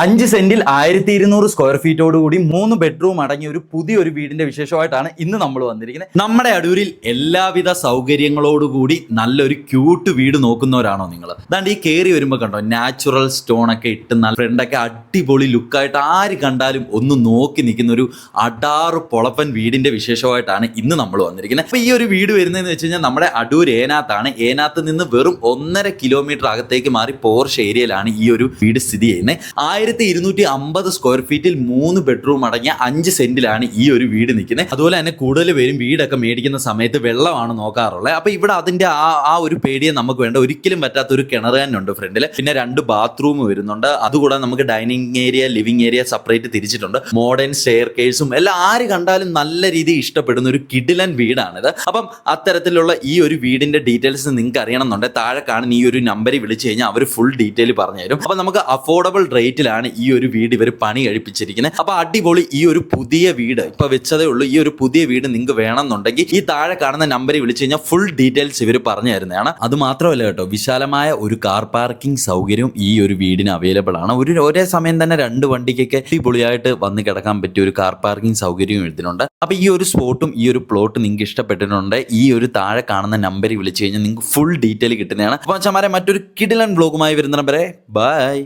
5 സെന്റിൽ 1200 സ്ക്വയർ ഫീറ്റോട് കൂടി 3 ബെഡ്റൂം അടങ്ങിയ ഒരു പുതിയൊരു വീടിന്റെ വിശേഷമായിട്ടാണ് ഇന്ന് നമ്മൾ വന്നിരിക്കുന്നത്. നമ്മുടെ അടൂരിൽ എല്ലാവിധ സൗകര്യങ്ങളോടുകൂടി നല്ലൊരു ക്യൂട്ട് വീട് നോക്കുന്നവരാണോ നിങ്ങൾ? അതാണ്ട് ഈ കയറി വരുമ്പോൾ കണ്ടോ, നാച്ചുറൽ സ്റ്റോൺ ഒക്കെ ഇട്ട് നല്ല ഫ്രണ്ടൊക്കെ അടിപൊളി ലുക്കായിട്ട് ആര് കണ്ടാലും ഒന്ന് നോക്കി നിൽക്കുന്ന ഒരു അടാറ് പൊളപ്പൻ വീടിന്റെ വിശേഷമായിട്ടാണ് ഇന്ന് നമ്മൾ വന്നിരിക്കുന്നത്. അപ്പൊ ഈ ഒരു വീട് വരുന്നതെന്ന് വെച്ച് കഴിഞ്ഞാൽ നമ്മുടെ അടൂർ ഏനാത്താണ്. ഏനാത്ത് നിന്ന് വെറും 1.5 കിലോമീറ്റർ അകത്തേക്ക് മാറി പോർഷ് ഏരിയയിലാണ് ഈ ഒരു വീട് സ്ഥിതി ചെയ്യുന്നത്. 1250 സ്ക്വയർ ഫീറ്റിൽ 3 ബെഡ്റൂം അടങ്ങിയ 5 സെന്റിലാണ് ഈ ഒരു വീട് നിൽക്കുന്നത്. അതുപോലെ തന്നെ കൂടുതൽ പേരും വീടൊക്കെ മേടിക്കുന്ന സമയത്ത് വെള്ളമാണ് നോക്കാറുള്ളത്. അപ്പൊ ഇവിടെ അതിന്റെ ആ ഒരു പേടിയെ നമുക്ക് വേണ്ട. ഒരിക്കലും പറ്റാത്ത ഒരു കിണർ തന്നെ ഉണ്ട് ഫ്രണ്ടിൽ. പിന്നെ 2 ബാത്റൂം വരുന്നുണ്ട്. അതുകൂടാതെ നമുക്ക് dining area, living area separate തിരിച്ചിട്ടുണ്ട്. മോഡേൺ സ്റ്റെയർ കേസും എല്ലാം ആര് കണ്ടാലും നല്ല രീതിയിൽ ഇഷ്ടപ്പെടുന്ന ഒരു കിടിലൻ വീടാണിത്. അപ്പം അത്തരത്തിലുള്ള ഈ ഒരു വീടിന്റെ ഡീറ്റെയിൽസ് നിങ്ങൾക്ക് അറിയണമെന്നുണ്ടെങ്കിൽ താഴെ കാണുന്ന ഈ ഒരു നമ്പറിൽ വിളിച്ചു കഴിഞ്ഞാൽ അവർ ഫുൾ ഡീറ്റെയിൽ പറഞ്ഞു തരും. അപ്പൊ നമുക്ക് അഫോർഡബിൾ റേറ്റിലാണ് ഈ ഒരു വീട് ഇവർ പണി കഴിപ്പിച്ചിരിക്കുന്നത്. അപ്പൊ അടിപൊളി ഈ ഒരു പുതിയ വീട് ഇപ്പൊ വെച്ചതേ ഉള്ളൂ. ഈ ഒരു പുതിയ വീട് നിങ്ങൾക്ക് വേണമെന്നുണ്ടെങ്കിൽ ഈ താഴെ കാണുന്ന നമ്പറിൽ വിളിച്ചു കഴിഞ്ഞാൽ ഫുൾ ഡീറ്റെയിൽസ് ഇവർ പറഞ്ഞു തരുന്നതാണ്. അത് മാത്രമല്ല കേട്ടോ, വിശാലമായ ഒരു കാർ പാർക്കിംഗ് സൗകര്യവും ഈ ഒരു വീടിന് അവൈലബിൾ ആണ്. ഒരേ സമയം തന്നെ 2 വണ്ടിക്കൊക്കെ അടിപൊളിയായിട്ട് വന്ന് കിടക്കാൻ പറ്റിയ ഒരു കാർ പാർക്കിംഗ് സൗകര്യവും ഇതിനുണ്ട്. അപ്പൊ ഈ ഒരു സ്പോട്ടും ഈ ഒരു പ്ലോട്ടും നിങ്ങൾക്ക് ഇഷ്ടപ്പെട്ടിട്ടുണ്ട്, ഈ ഒരു താഴെ കാണുന്ന നമ്പറിൽ വിളിച്ചു കഴിഞ്ഞാൽ നിങ്ങൾക്ക് ഫുൾ ഡീറ്റെയിൽ കിട്ടുന്നതാണ്. അപ്പൊ ചമാരെ മറ്റൊരു കിടിലൻ വ്ലോഗുമായി വരുന്ന നമ്പറെ ബൈ.